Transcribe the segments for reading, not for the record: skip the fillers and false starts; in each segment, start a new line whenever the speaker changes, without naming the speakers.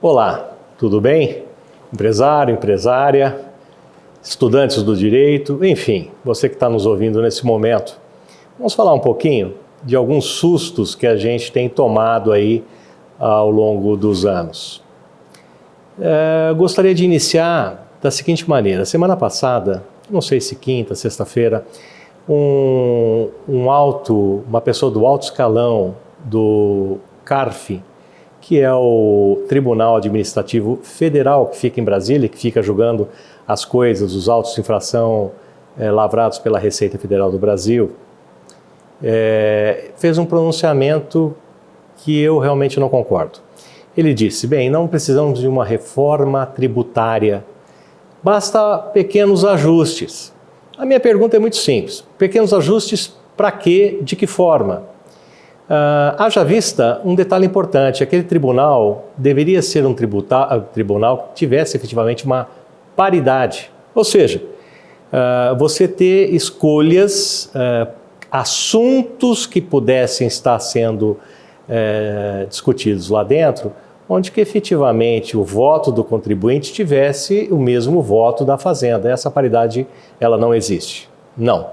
Olá, tudo bem? Empresário, empresária, estudantes do direito, enfim, você que está nos ouvindo nesse momento. Vamos falar um pouquinho de alguns sustos que a gente tem tomado aí ao longo dos anos. Gostaria de iniciar da seguinte maneira. Semana passada, não sei se quinta, sexta-feira, uma pessoa do alto escalão do CARF, que é o Tribunal Administrativo Federal que fica em Brasília, que fica julgando as coisas, os autos de infração lavrados pela Receita Federal do Brasil, fez um pronunciamento que eu realmente não concordo. Ele disse, bem, não precisamos de uma reforma tributária, basta pequenos ajustes. A minha pergunta é muito simples, pequenos ajustes para quê, de que forma? Haja vista um detalhe importante, aquele tribunal deveria ser um tribunal que tivesse efetivamente uma paridade, ou seja, você ter escolhas, assuntos que pudessem estar sendo discutidos lá dentro, onde que efetivamente o voto do contribuinte tivesse o mesmo voto da fazenda. Essa paridade, ela não existe, não.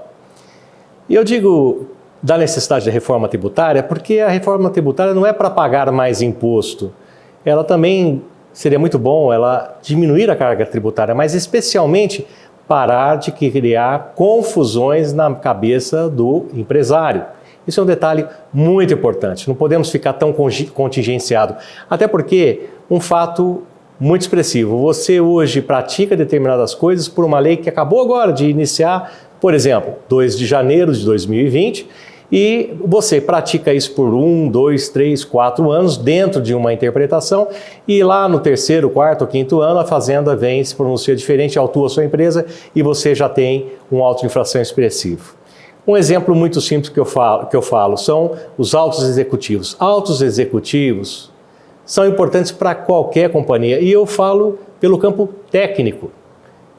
E eu digo da necessidade da reforma tributária, porque a reforma tributária não é para pagar mais imposto. Ela também seria muito bom ela diminuir a carga tributária, mas especialmente parar de criar confusões na cabeça do empresário. Isso é um detalhe muito importante, não podemos ficar tão contingenciado, até porque um fato muito expressivo, você hoje pratica determinadas coisas por uma lei que acabou agora de iniciar, por exemplo, 2 de janeiro de 2020, e você pratica isso por 1, 2, 3, 4 anos dentro de uma interpretação e lá no 3º, 4º, 5º ano a Fazenda vem, se pronuncia diferente, autua a sua empresa e você já tem um auto de infração expressivo. Um exemplo muito simples que eu falo são os autos executivos. Autos executivos são importantes para qualquer companhia e eu falo pelo campo técnico.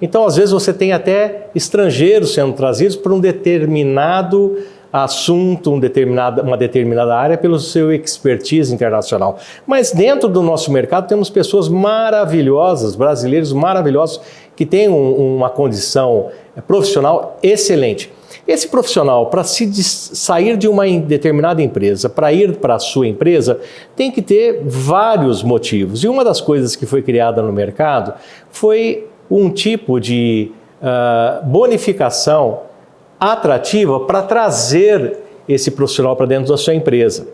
Então, às vezes, você tem até estrangeiros sendo trazidos para um determinado assunto, uma determinada área pelo seu expertise internacional. Mas dentro do nosso mercado temos pessoas maravilhosas, brasileiros maravilhosos, que têm uma condição profissional excelente. Esse profissional, para sair de uma determinada empresa, para ir para a sua empresa, tem que ter vários motivos. E uma das coisas que foi criada no mercado foi um tipo de bonificação atrativa para trazer esse profissional para dentro da sua empresa.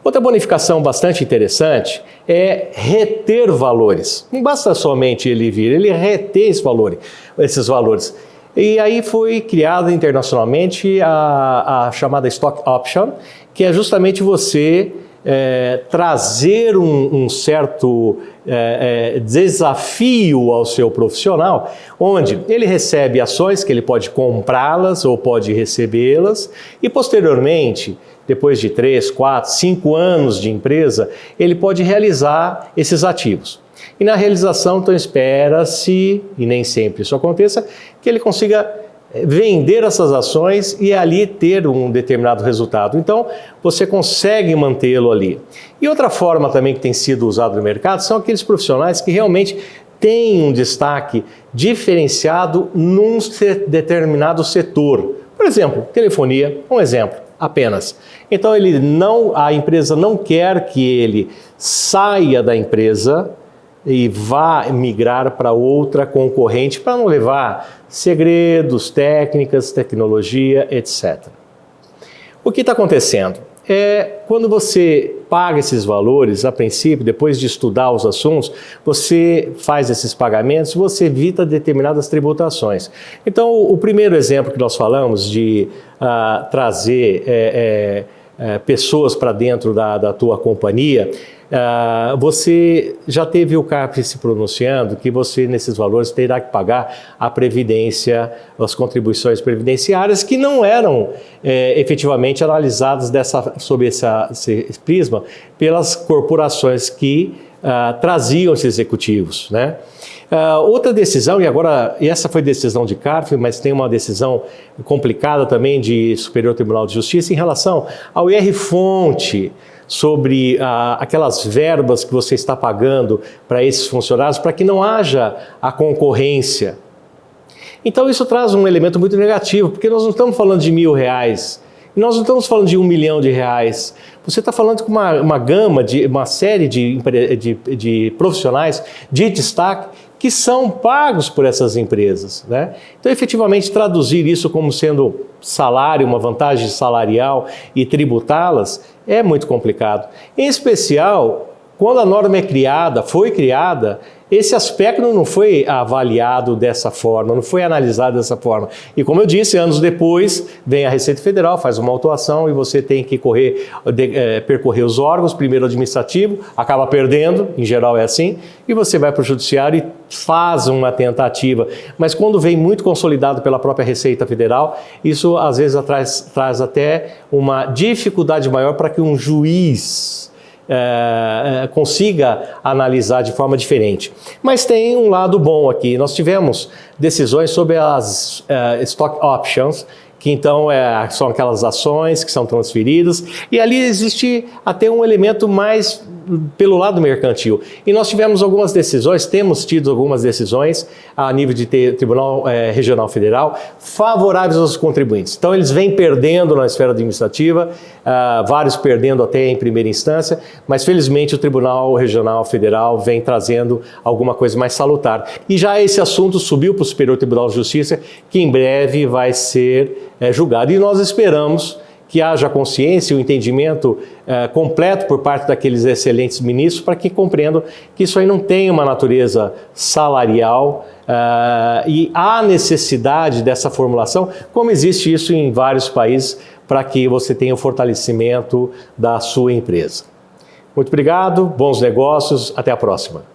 Outra bonificação bastante interessante é reter valores. Não basta somente ele vir, ele reter esses valores. E aí foi criada internacionalmente a chamada Stock Option, que é justamente você trazer um certo desafio ao seu profissional, onde ele recebe ações que ele pode comprá-las ou pode recebê-las e posteriormente, depois de 3, 4, 5 anos de empresa, ele pode realizar esses ativos. E na realização, então, espera-se, e nem sempre isso aconteça, que ele consiga vender essas ações e ali ter um determinado resultado. Então, você consegue mantê-lo ali. E outra forma também que tem sido usado no mercado são aqueles profissionais que realmente têm um destaque diferenciado num determinado setor. Por exemplo, telefonia, um exemplo apenas. Então, a empresa não quer que ele saia da empresa e vá migrar para outra concorrente para não levar segredos, técnicas, tecnologia, etc. O que está acontecendo? Quando você paga esses valores, a princípio, depois de estudar os assuntos, você faz esses pagamentos, você evita determinadas tributações. Então, o primeiro exemplo que nós falamos de trazer pessoas para dentro da tua companhia, você já teve o CARF se pronunciando que você, nesses valores, terá que pagar a previdência, as contribuições previdenciárias que não eram efetivamente analisadas sob esse prisma pelas corporações que traziam esses executivos, né? Outra decisão, e essa foi decisão de CARF, mas tem uma decisão complicada também de Superior Tribunal de Justiça em relação ao IR-fonte. sobre aquelas verbas que você está pagando para esses funcionários, para que não haja a concorrência. Então isso traz um elemento muito negativo, porque nós não estamos falando de R$1.000, nós não estamos falando de R$1 milhão. Você está falando com uma gama, uma série de profissionais de destaque que são pagos por essas empresas, né? Então, efetivamente, traduzir isso como sendo salário, uma vantagem salarial e tributá-las é muito complicado. Em especial, quando a norma foi criada, esse aspecto não foi avaliado dessa forma, não foi analisado dessa forma. E como eu disse, anos depois, vem a Receita Federal, faz uma autuação e você tem que percorrer os órgãos, primeiro administrativo, acaba perdendo, em geral é assim, e você vai para o judiciário e faz uma tentativa. Mas quando vem muito consolidado pela própria Receita Federal, isso às vezes traz até uma dificuldade maior para que um juiz consiga analisar de forma diferente. Mas tem um lado bom aqui. Nós tivemos decisões sobre as stock options, que então são aquelas ações que são transferidas, e ali existe até um elemento mais pelo lado mercantil. E nós tivemos algumas decisões, temos tido algumas decisões a nível de Tribunal Regional Federal favoráveis aos contribuintes. Então eles vêm perdendo na esfera administrativa, vários perdendo até em primeira instância, mas felizmente o Tribunal Regional Federal vem trazendo alguma coisa mais salutar. E já esse assunto subiu para o Superior Tribunal de Justiça, que em breve vai ser julgado. E nós esperamos que haja consciência e o entendimento completo por parte daqueles excelentes ministros para que compreendam que isso aí não tem uma natureza salarial e há necessidade dessa formulação, como existe isso em vários países, para que você tenha o fortalecimento da sua empresa. Muito obrigado, bons negócios, até a próxima.